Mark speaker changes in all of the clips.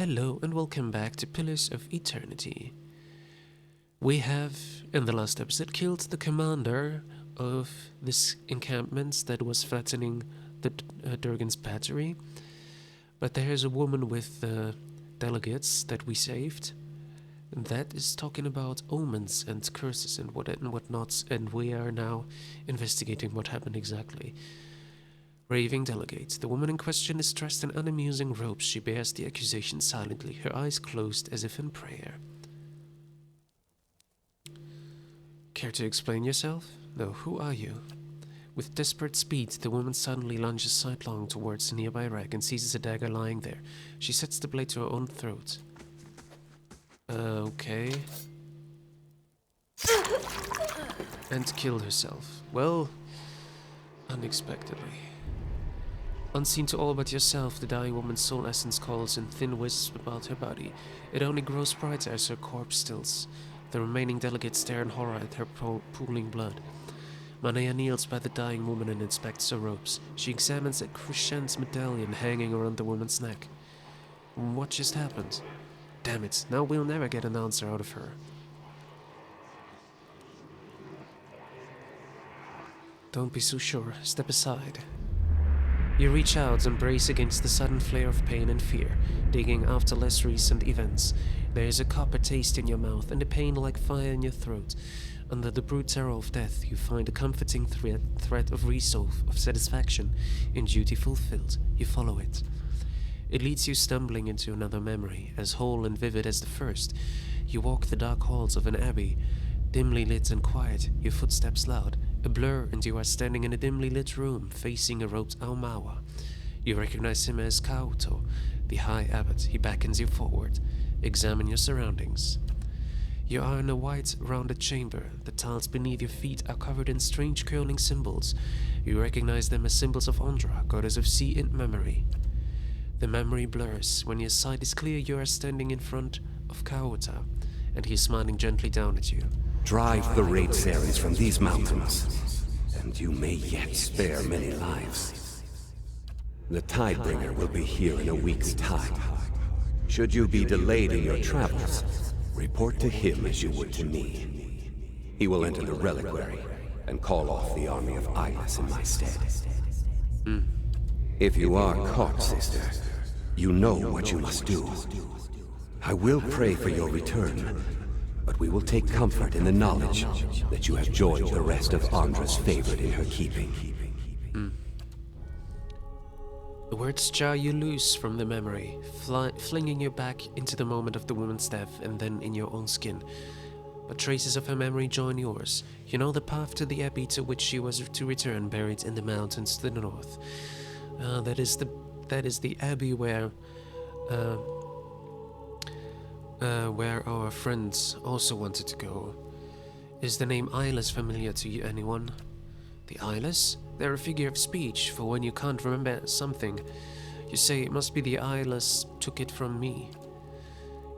Speaker 1: Hello and welcome back to Pillars of Eternity. We have, in the last episode, killed the commander of this encampment that was threatening the Durgan's battery. But there's a woman with delegates that we saved. And that is talking about omens and curses and whatnots, and we are now investigating what happened exactly. Raving delegate. The woman in question is dressed in unamusing robes. She bears the accusation silently, her eyes closed as if in prayer. Care to explain yourself? No, who are you? With desperate speed, the woman suddenly lunges sidelong towards a nearby rack and seizes a dagger lying there. She sets the blade to her own throat. Okay. And killed herself. Well, unexpectedly. Unseen to all but yourself, the dying woman's soul essence calls in thin wisps about her body. It only grows brighter as her corpse stills. The remaining delegates stare in horror at her pooling blood. Manea kneels by the dying woman and inspects her robes. She examines a crescent medallion hanging around the woman's neck. What just happened? Damn it, now we'll never get an answer out of her. Don't be so sure. Step aside. You reach out and brace against the sudden flare of pain and fear, digging after less recent events. There is a copper taste in your mouth and a pain like fire in your throat. Under the brute terror of death, you find a comforting thread of resolve, of satisfaction, in duty fulfilled. You follow it. It leads you stumbling into another memory, as whole and vivid as the first. You walk the dark halls of an abbey, dimly lit and quiet, your footsteps loud. A blur, and you are standing in a dimly lit room, facing a robed Aumaua. You recognize him as Kauto, the High Abbot. He beckons you forward. Examine your surroundings. You are in a white, rounded chamber. The tiles beneath your feet are covered in strange curling symbols. You recognize them as symbols of Ondra, goddess of sea and memory. The memory blurs. When your sight is clear, you are standing in front of Kauta, and he is smiling gently down at you.
Speaker 2: Drive the raid series from these mountains, and you may yet spare many lives. The Tidebringer will be here in a week's time. Should you be delayed in your travels, report to him as you would to me. He will enter the reliquary and call off the army of Eyeless in my stead. If you are caught, sister, you know what you must do. I will pray for your return, but we will take comfort in the knowledge that you have joined the rest of Ondra's favored in her keeping.
Speaker 1: The words jar you loose from the memory, flinging you back into the moment of the woman's death and then in your own skin. But traces of her memory join yours. You know the path to the abbey to which she was to return, buried in the mountains to the north. That is the abbey where our friends also wanted to go. Is the name Eyeless familiar to you, anyone? The Eyeless? They're a figure of speech for when you can't remember something. You say it must be the Eyeless took it from me.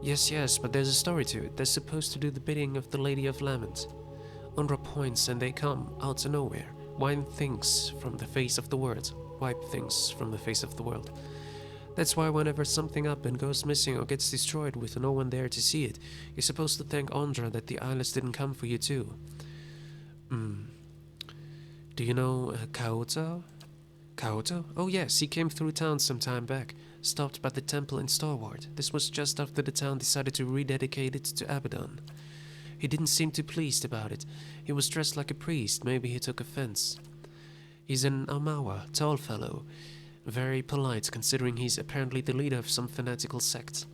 Speaker 1: Yes, but there's a story to it. They're supposed to do the bidding of the Lady of Lament. Ondra points and they come out of nowhere. Wipe things from the face of the world. That's why whenever something up and goes missing or gets destroyed with no one there to see it, you're supposed to thank Ondra that the Eyeless didn't come for you too. Do you know Kaoto? Kaoto? Oh yes, he came through town some time back, stopped by the temple in Starward. This was just after the town decided to rededicate it to Abaddon. He didn't seem too pleased about it. He was dressed like a priest, maybe he took offense. He's an Aumaua, tall fellow. Very polite, considering he's apparently the leader of some fanatical sect.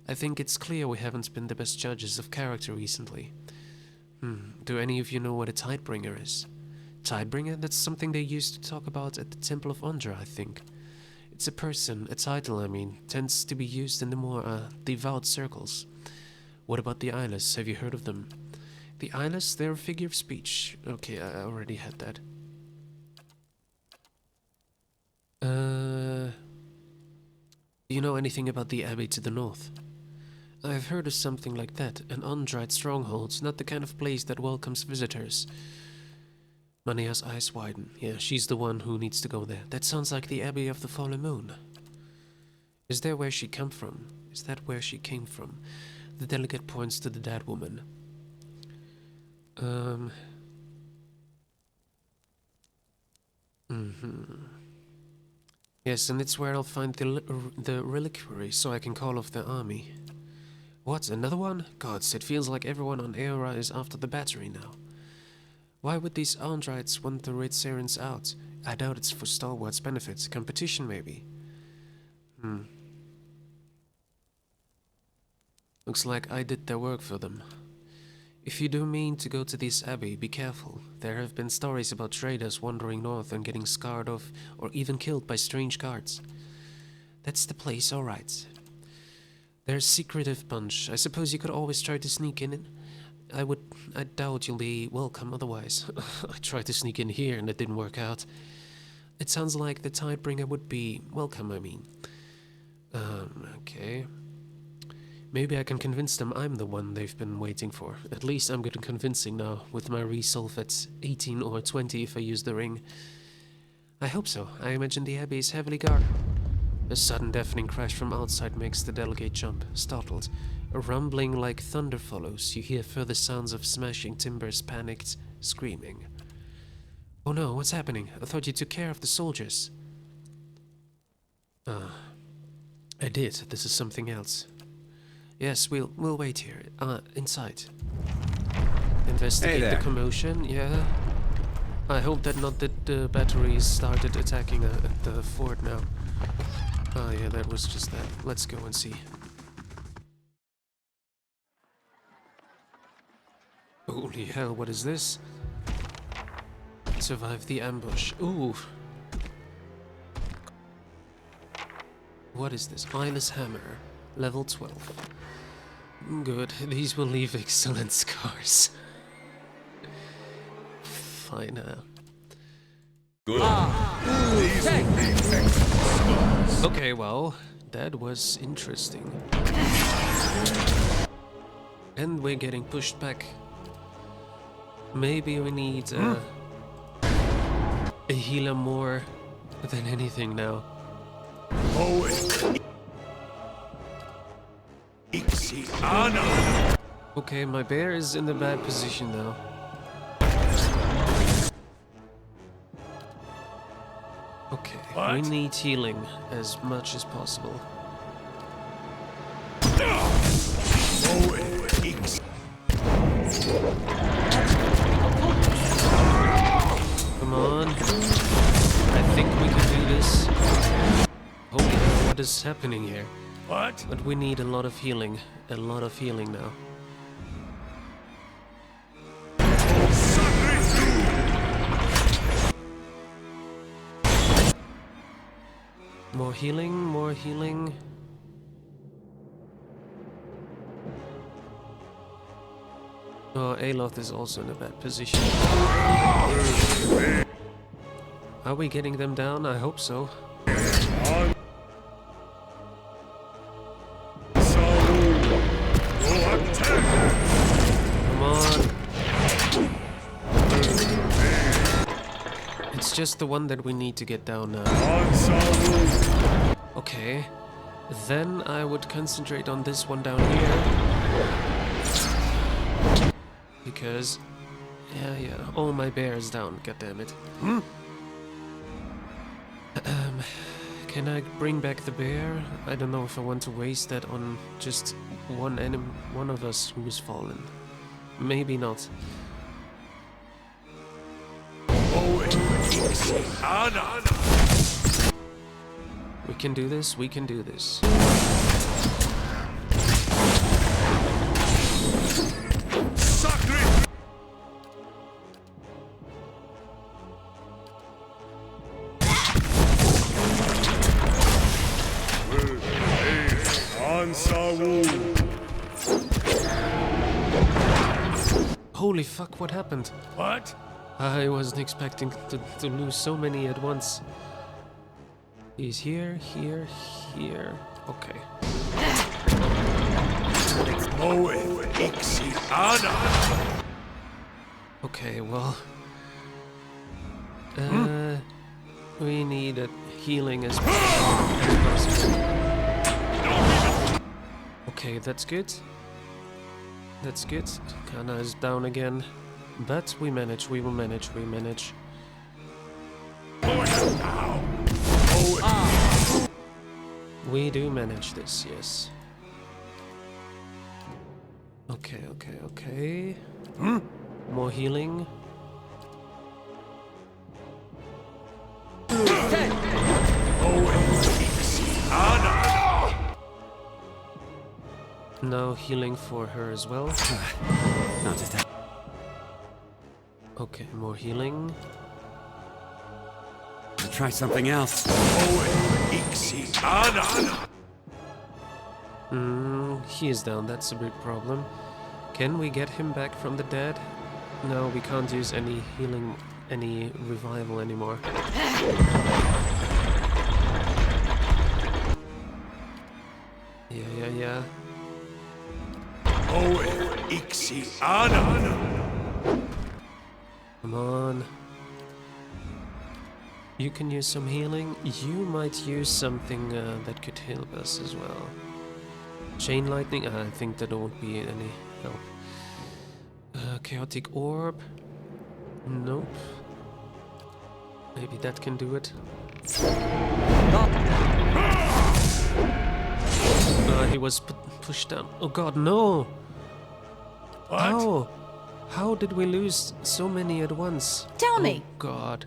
Speaker 1: I think it's clear we haven't been the best judges of character recently. Do any of you know what a Tidebringer is? Tidebringer? That's something they used to talk about at the Temple of Ondra, I think. It's a person, a title, tends to be used in the more devout circles. What about the Eyeless? Have you heard of them? The Eyeless? They're a figure of speech. Okay, I already had that. Do you know anything about the abbey to the north? I've heard of something like that, an Ondrite stronghold, not the kind of place that welcomes visitors. Mania's eyes widen. Yeah, she's the one who needs to go there. That sounds like the Abbey of the Fallen Moon. Is there where she come from? Is that where she came from? The delegate points to the dead woman. Yes, and it's where I'll find the reliquary, so I can call off the army. What, another one? Gods, it feels like everyone on Eora is after the battery now. Why would these Andrites want the Red Sirens out? I doubt it's for Stalwart's benefits. Competition, maybe. Looks like I did their work for them. If you do mean to go to this abbey, be careful. There have been stories about traders wandering north and getting scarred off or even killed by strange guards. That's the place, alright. They're a secretive bunch. I suppose you could always try to sneak in. I doubt you'll be welcome otherwise. I tried to sneak in here and it didn't work out. It sounds like the Tidebringer would be welcome, I mean. Okay. Maybe I can convince them I'm the one they've been waiting for. At least I'm good at convincing now, with my resolve at 18 or 20 if I use the ring. I hope so. I imagine the abbey is heavily guarded. A sudden deafening crash from outside makes the delegate jump, startled. A rumbling like thunder follows. You hear further sounds of smashing timbers, panicked screaming. Oh no, what's happening? I thought you took care of the soldiers. I did. This is something else. Yes, we'll wait here. Inside. Investigate the commotion, yeah. I hope that not that the batteries started attacking at the fort now. Oh yeah, that was just that. Let's go and see. Holy hell, what is this? Survive the ambush. Ooh. What is this? Eyeless hammer. Level 12. Good. These will leave excellent scars. Fine.
Speaker 3: Good. These will leave excellent scars.
Speaker 1: Okay, well, that was interesting. And we're getting pushed back. Maybe we need a healer more than anything now. Okay, my bear is in a bad position now. Okay, we need healing as much as possible. Come on. I think we can do this. Holy hell, what is happening here?
Speaker 3: What?
Speaker 1: But we need a lot of healing. A lot of healing now. More healing, more healing. Oh, Eyeless is also in a bad position. Are we getting them down? I hope so. Come on. It's just the one that we need to get down now. Okay. Then I would concentrate on this one down here. Because... yeah. All my bear is down, goddammit. Can I bring back the bear? I don't know if I want to waste that on just one of us who's fallen. Maybe not. We can do this, we can do this. Holy fuck, what happened?
Speaker 3: What?
Speaker 1: I wasn't expecting to lose so many at once. He's here, here, here. Okay. Okay, well... we need a healing as possible. Okay, that's good. That's good. Kana is down again. But we manage, we will manage, we manage. We do manage this, yes. Okay, okay, okay. More healing. No healing for her as well.
Speaker 2: Not just that.
Speaker 1: Okay, more healing.
Speaker 2: Try something else.
Speaker 1: He is down, that's a big problem. Can we get him back from the dead? No, we can't use any healing, any revival anymore. Yeah. Come on. You can use some healing. You might use something that could help us as well. Chain lightning? I think that won't be any help. Chaotic orb? Nope. Maybe that can do it. He was pushed down. Oh god, no!
Speaker 3: What?
Speaker 1: How did we lose so many at once?
Speaker 4: Tell me.
Speaker 1: Oh god.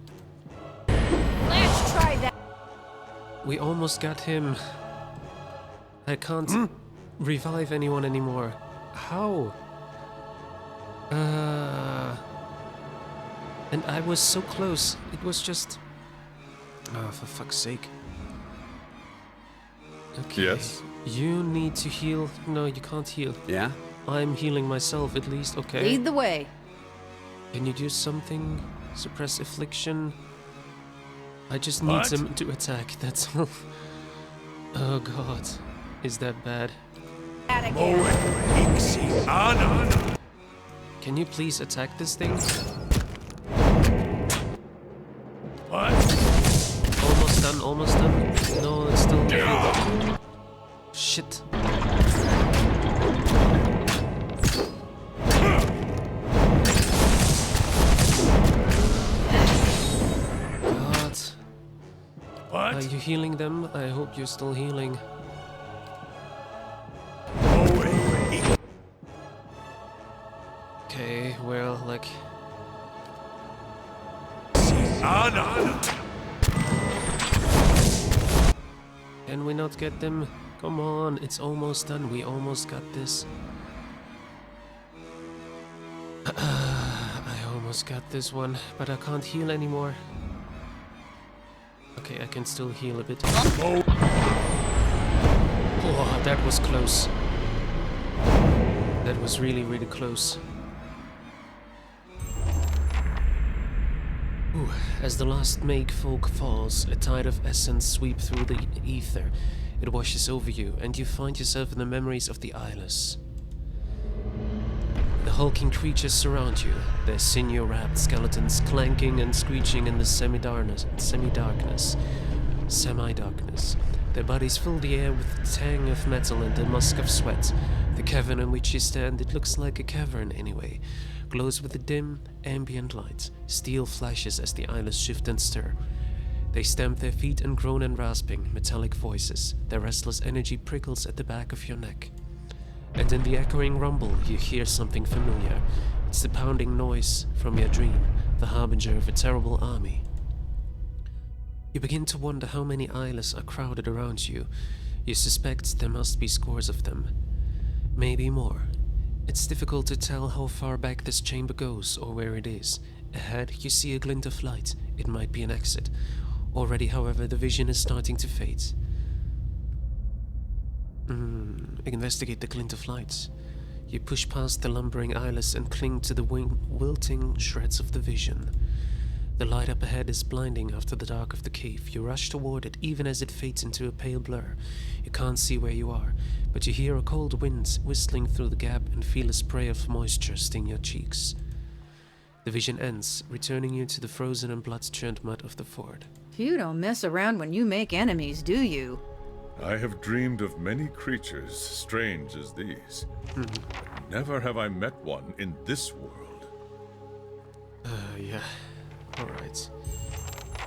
Speaker 4: Let's try that.
Speaker 1: We almost got him. I can't revive anyone anymore. How? And I was so close. It was just... Oh, for fuck's sake. Okay.
Speaker 3: Yes?
Speaker 1: You need to heal. No, you can't heal.
Speaker 2: Yeah?
Speaker 1: I'm healing myself at least. Okay.
Speaker 4: Lead the way.
Speaker 1: Can you do something? Suppress affliction? I just need
Speaker 3: What?
Speaker 1: them to attack, that's all. Oh god. Is that bad?
Speaker 4: That again.
Speaker 1: Can you please attack this thing?
Speaker 3: What?
Speaker 1: Almost done, almost done. No, it's still... Shit. God. Are
Speaker 3: What?
Speaker 1: you healing them? I hope you're still healing. Okay, well, like... Can we not get them? Come on, it's almost done. We almost got this. I almost got this one, but I can't heal anymore. Okay, I can still heal a bit. Oh, that was close. That was really, really close. Ooh, as the last make folk falls, a tide of essence sweeps through the ether. It washes over you, and you find yourself in the memories of the Eyeless. The hulking creatures surround you, their sinew-wrapped skeletons clanking and screeching in the semi-darkness. Their bodies fill the air with the tang of metal and the musk of sweat. The cavern in which you stand, it looks like a cavern anyway, glows with a dim, ambient light. Steel flashes as the Eyeless shift and stir. They stamp their feet and groan and rasping, metallic voices. Their restless energy prickles at the back of your neck. And in the echoing rumble, you hear something familiar. It's the pounding noise from your dream, the harbinger of a terrible army. You begin to wonder how many Eyeless are crowded around you. You suspect there must be scores of them. Maybe more. It's difficult to tell how far back this chamber goes or where it is. Ahead, you see a glint of light. It might be an exit. Already, however, the vision is starting to fade. Investigate the glint of light. You push past the lumbering Eyeless and cling to the wilting shreds of the vision. The light up ahead is blinding after the dark of the cave. You rush toward it, even as it fades into a pale blur. You can't see where you are, but you hear a cold wind whistling through the gap and feel a spray of moisture sting your cheeks. The vision ends, returning you to the frozen and blood-churned mud of the ford.
Speaker 4: You don't mess around when you make enemies, do you?
Speaker 3: I have dreamed of many creatures strange as these. But never have I met one in this world.
Speaker 1: Yeah. Alright.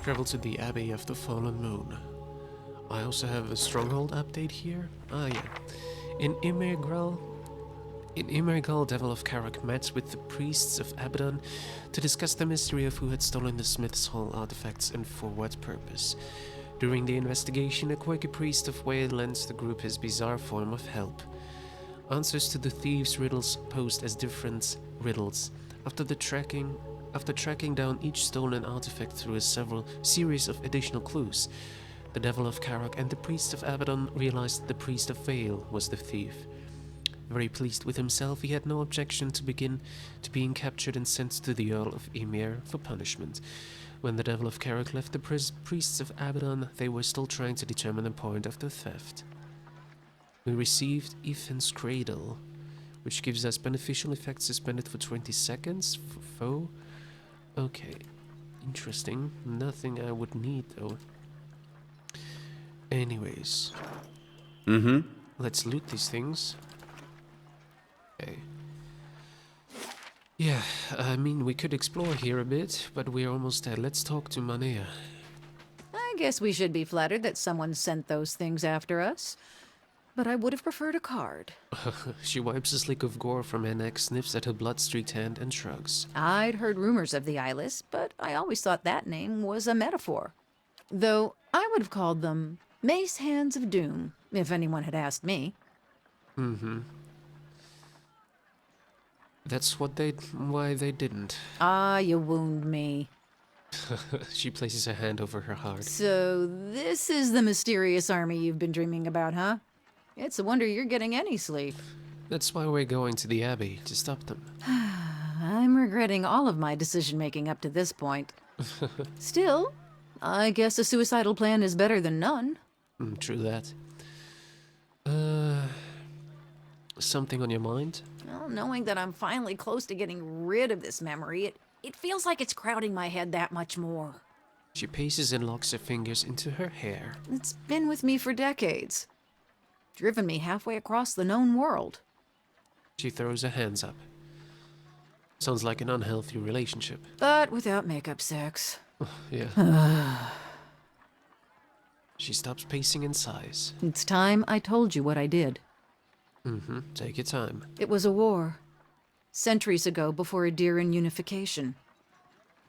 Speaker 1: Travel to the Abbey of the Fallen Moon. I also have a stronghold update here. Ah, yeah. In Imergal, Devil of Karak met with the priests of Abaddon to discuss the mystery of who had stolen the Smith's Hall artifacts and for what purpose. During the investigation, a quirky priest of Whale lends the group his bizarre form of help. Answers to the thieves' riddles posed as different riddles. After tracking down each stolen artifact through a series of additional clues, the Devil of Karak and the priest of Abaddon realized the priest of Vale was the thief. Very pleased with himself, he had no objection to being captured and sent to the Earl of Emir for punishment. When the Devil of Karak left the priests of Abaddon, they were still trying to determine the point of the theft. We received Ethan's Cradle, which gives us beneficial effects suspended for 20 seconds for foe. Okay, interesting. Nothing I would need though. Anyways. Let's loot these things. Okay. Yeah, I mean, we could explore here a bit, but we're almost there. Let's talk to Manea.
Speaker 4: I guess we should be flattered that someone sent those things after us. But I would have preferred a card.
Speaker 1: She wipes a slick of gore from her neck, sniffs at her blood-streaked hand, and shrugs.
Speaker 4: I'd heard rumors of the Eyeless, but I always thought that name was a metaphor. Though I would have called them Mace Hands of Doom, if anyone had asked me.
Speaker 1: That's why they didn't.
Speaker 4: Ah, you wound me.
Speaker 1: She places her hand over her heart.
Speaker 4: So this is the mysterious army you've been dreaming about, huh? It's a wonder you're getting any sleep.
Speaker 1: That's why we're going to the Abbey, to stop them.
Speaker 4: I'm regretting all of my decision-making up to this point. Still, I guess a suicidal plan is better than none.
Speaker 1: True that. Something on your mind?
Speaker 4: Well, knowing that I'm finally close to getting rid of this memory, it feels like it's crowding my head that much more.
Speaker 1: She paces and locks her fingers into her hair.
Speaker 4: It's been with me for decades. Driven me halfway across the known world.
Speaker 1: She throws her hands up. Sounds like an unhealthy relationship.
Speaker 4: But without makeup sex.
Speaker 1: Yeah. She stops pacing and sighs.
Speaker 4: It's time I told you what I did.
Speaker 1: Take your time.
Speaker 4: It was a war. Centuries ago, before Adiran unification.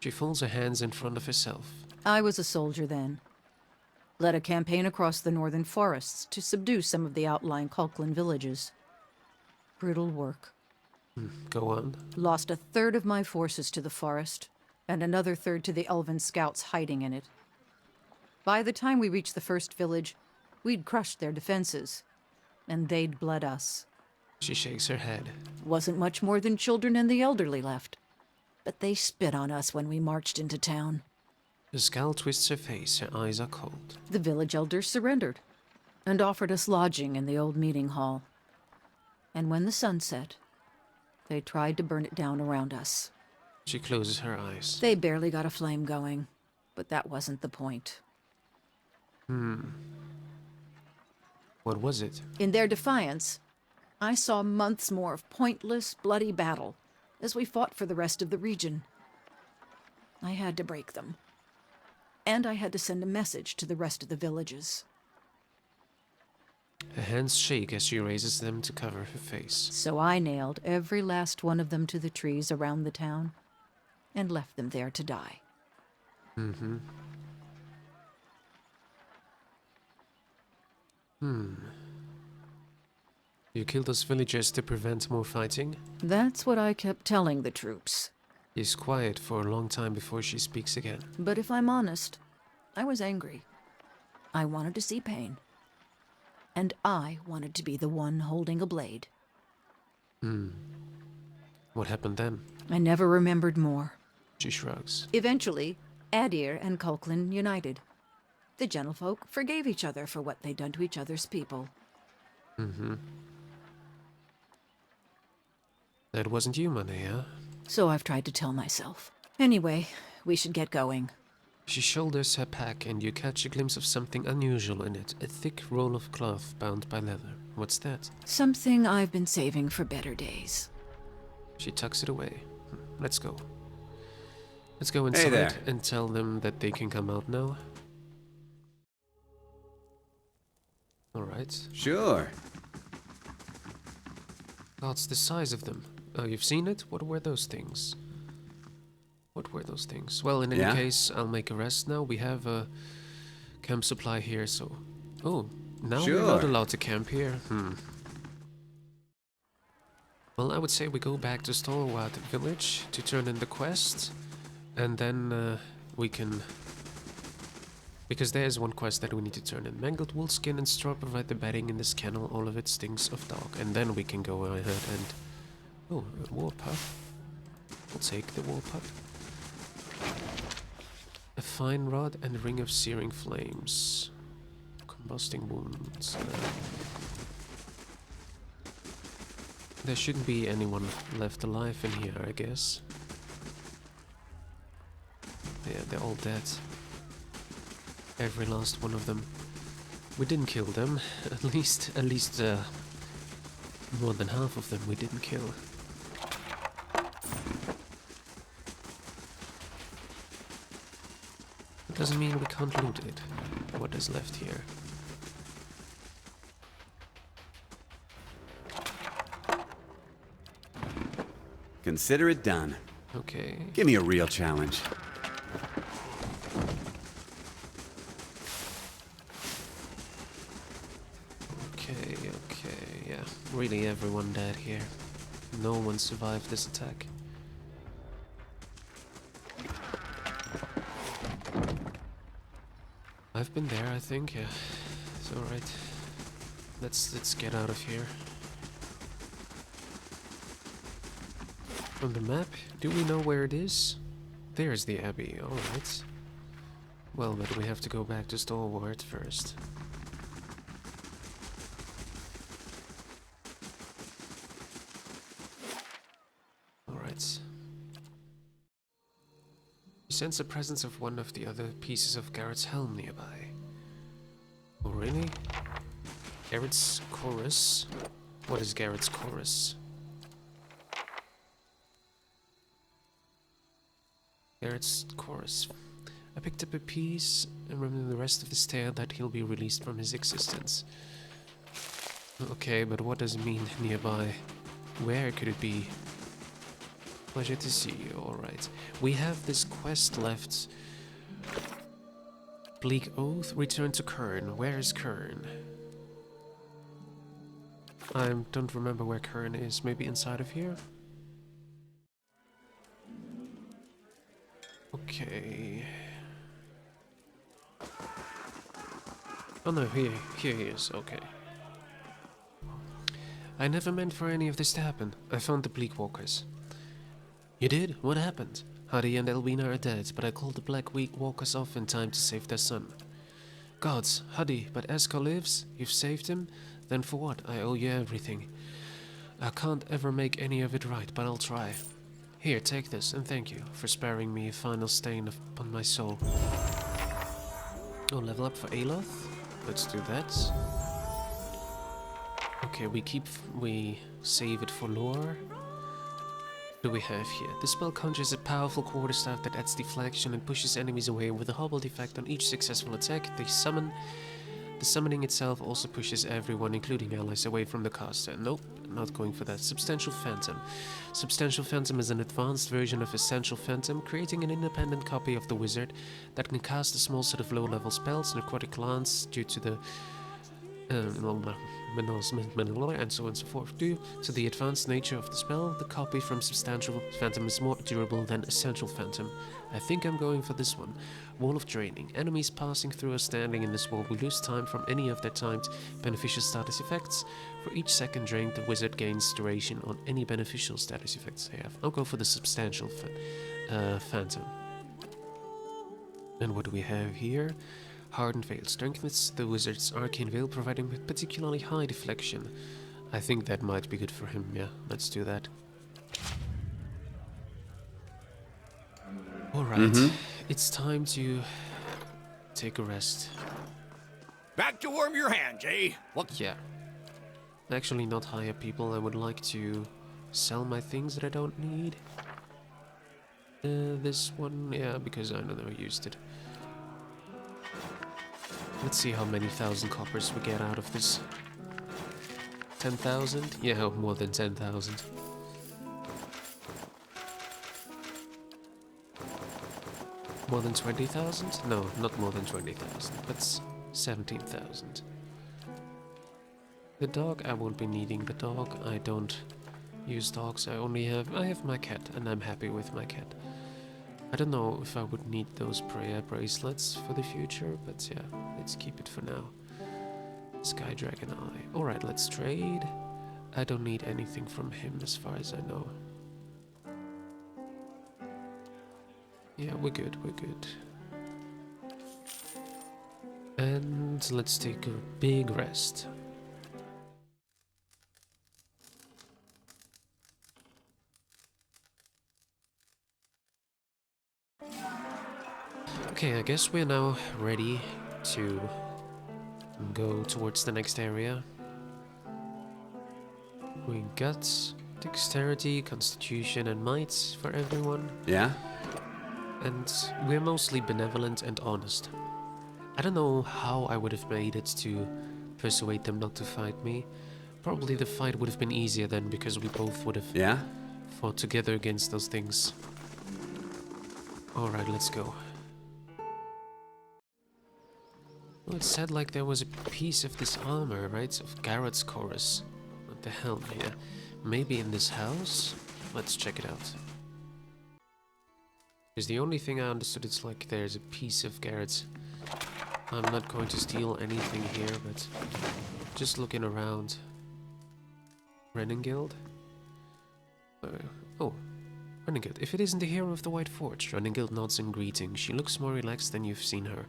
Speaker 1: She folds her hands in front of herself.
Speaker 4: I was a soldier then. Led a campaign across the northern forests to subdue some of the outlying Kulklan villages. Brutal work.
Speaker 1: Go on.
Speaker 4: Lost a third of my forces to the forest, and another third to the elven scouts hiding in it. By the time we reached the first village, we'd crushed their defenses, and they'd bled us.
Speaker 1: She shakes her head.
Speaker 4: Wasn't much more than children and the elderly left. But they spit on us when we marched into town.
Speaker 1: The scowl twists her face, her eyes are cold.
Speaker 4: The village elders surrendered, and offered us lodging in the old meeting hall. And when the sun set, they tried to burn it down around us.
Speaker 1: She closes her eyes.
Speaker 4: They barely got a flame going, but that wasn't the point.
Speaker 1: What was it?
Speaker 4: In their defiance, I saw months more of pointless, bloody battle as we fought for the rest of the region. I had to break them. And I had to send a message to the rest of the villages.
Speaker 1: Her hands shake as she raises them to cover her face.
Speaker 4: So I nailed every last one of them to the trees around the town and left them there to die.
Speaker 1: You killed those villagers to prevent more fighting?
Speaker 4: That's what I kept telling the troops.
Speaker 1: He's quiet for a long time before she speaks again.
Speaker 4: But if I'm honest, I was angry. I wanted to see pain. And I wanted to be the one holding a blade.
Speaker 1: What happened then?
Speaker 4: I never remembered more.
Speaker 1: She shrugs.
Speaker 4: Eventually, Adir and Kulklin united. The gentlefolk forgave each other for what they'd done to each other's people.
Speaker 1: That wasn't you, Manea.
Speaker 4: So I've tried to tell myself. Anyway, we should get going.
Speaker 1: She shoulders her pack and you catch a glimpse of something unusual in it. A thick roll of cloth bound by leather. What's that?
Speaker 4: Something I've been saving for better days.
Speaker 1: She tucks it away. Let's go. Let's go
Speaker 2: Hey there.
Speaker 1: inside and tell them that they can come out now. Alright.
Speaker 2: Sure.
Speaker 1: God's the size of them. Oh, you've seen it? What were those things? What were those things? Well, in any case, I'll make a rest now. We have a camp supply here, so... Oh, now we're not allowed to camp here? Well, I would say we go back to Stalwart Village to turn in the quest. And then we can... Because there's one quest that we need to turn in. Mangled wool skin and straw provide the bedding in this kennel. All of it stinks of dog. And then we can go ahead and... Oh, a war puff. We'll take the war puff. A fine rod and a ring of searing flames. Combusting wounds. There shouldn't be anyone left alive in here, I guess. Yeah, they're all dead. Every last one of them. We didn't kill them. At least more than half of them we didn't kill. It doesn't mean we can't loot it. What is left here?
Speaker 2: Consider it done.
Speaker 1: Okay.
Speaker 2: Give me a real challenge.
Speaker 1: Okay, yeah. Really everyone dead here. No one survived this attack. I've been there, I think, yeah. It's alright. Let's get out of here. On the map, do we know where it is? There's the Abbey, alright. Well, but we have to go back to Stalwart first. Alright. You sense the presence of one of the other pieces of Garrett's helm nearby. Oh, really? Garrett's chorus? What is Garrett's chorus? Garrett's chorus. I picked up a piece and remember the rest of his tale that he'll be released from his existence. Okay, but what does it mean nearby? Where could it be? Pleasure to see you, alright. We have this quest left. Bleak Oath, return to Kern. Where is Kern? I don't remember where Kern is. Maybe inside of here? Okay. Oh no, here he is, okay. I never meant for any of this to happen. I found the Bleak Walkers. You did? What happened? Huddy and Elwina are dead, but I called the Black Walkers off in time to save their son. Gods, Huddy, but Esko lives? You've saved him? Then for what? I owe you everything. I can't ever make any of it right, but I'll try. Here, take this, and thank you for sparing me a final stain upon my soul. Oh, level up for Eyeless? Let's do that. Okay, we save it for lore. What do we have here? The spell conjures a powerful quarterstaff that adds deflection and pushes enemies away with a hobbled effect on each successful attack. The summoning itself also pushes everyone, including allies, away from the caster. Nope, not going for that. Substantial Phantom. Substantial Phantom is an advanced version of Essential Phantom, creating an independent copy of the wizard that can cast a small set of low-level spells, necrotic lance, due to the and so on and so forth. Due to the advanced nature of the spell, the copy from Substantial Phantom is more durable than Essential Phantom. I think I'm going for this one. Wall of Draining. Enemies passing through or standing in this wall will lose time from any of their timed beneficial status effects. For each second drained, the wizard gains duration on any beneficial status effects they have. I'll go for the Substantial Phantom. And what do we have here? Hardened Veil strengthens the wizard's arcane veil, providing particularly high deflection. I think that might be good for him, yeah, let's do that. Alright, it's time to take a rest.
Speaker 5: Back to warm your hands, eh? What?
Speaker 1: Yeah. Actually, not hire people. I would like to sell my things that I don't need. This one, yeah, because I never used it. Let's see how many thousand coppers we get out of this. 10,000? Yeah, more than 10,000. More than 20,000? No, not more than 20,000. That's 17,000. The dog, I won't be needing the dog. I don't use dogs. I have my cat, and I'm happy with my cat. I don't know if I would need those prayer bracelets for the future, but yeah, let's keep it for now. Sky Dragon Eye. Alright, let's trade. I don't need anything from him as far as I know. Yeah, we're good, we're good. And let's take a big rest. Okay, I guess we're now ready to go towards the next area. We got dexterity, constitution, and might for everyone.
Speaker 2: Yeah?
Speaker 1: And we're mostly benevolent and honest. I don't know how I would have made it to persuade them not to fight me. Probably the fight would have been easier then, because we both would have
Speaker 2: Yeah?
Speaker 1: fought together against those things. Alright, let's go. Well, it said like there was a piece of this armor, right? Of Garrett's chorus. What the hell, yeah. Maybe in this house? Let's check it out. Because the only thing I understood is like there's a piece of Garrett's. I'm not going to steal anything here, but just looking around. Renningild? Oh, Renningild. If it isn't the hero of the White Forge, Renningild nods in greeting. She looks more relaxed than you've seen her.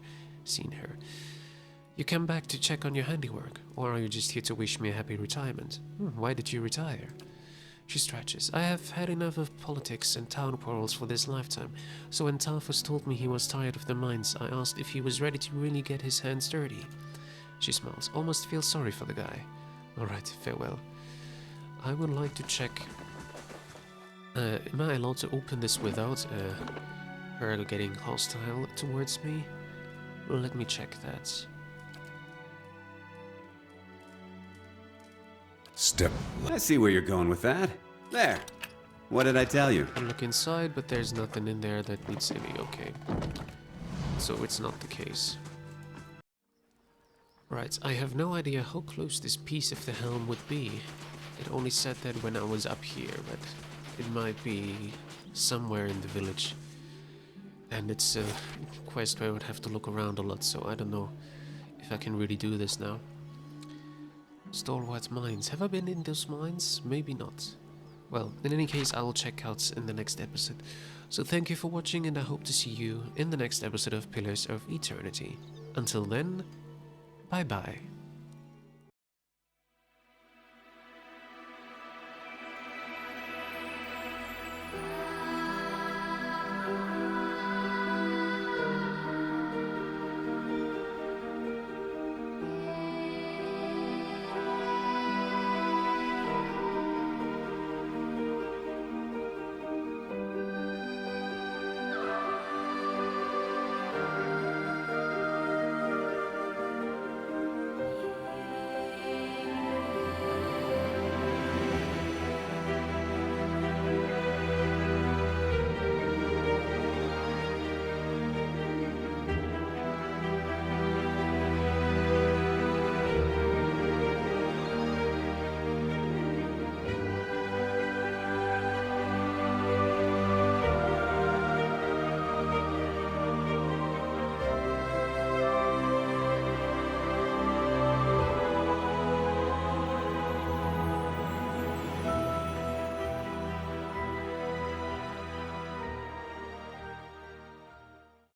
Speaker 1: You came back to check on your handiwork, or are you just here to wish me a happy retirement? Why did you retire? She stretches. I have had enough of politics and town quarrels for this lifetime, so when Talfos told me he was tired of the mines, I asked if he was ready to really get his hands dirty. She smiles, almost feels sorry for the guy. Alright, farewell. I would like to check... am I allowed to open this without her getting hostile towards me? Well, let me check that.
Speaker 3: Step.
Speaker 2: I see where you're going with that. There. What did I tell you?
Speaker 1: I look inside, but there's nothing in there that needs to be okay. So it's not the case. Right, I have no idea how close this piece of the helm would be. It only said that when I was up here, but it might be somewhere in the village. And it's a quest where I would have to look around a lot, so I don't know if I can really do this now. Stalwart Mines. Have I been in those mines? Maybe not. Well, in any case, I will check out in the next episode. So thank you for watching, and I hope to see you in the next episode of Pillars of Eternity. Until then, bye bye.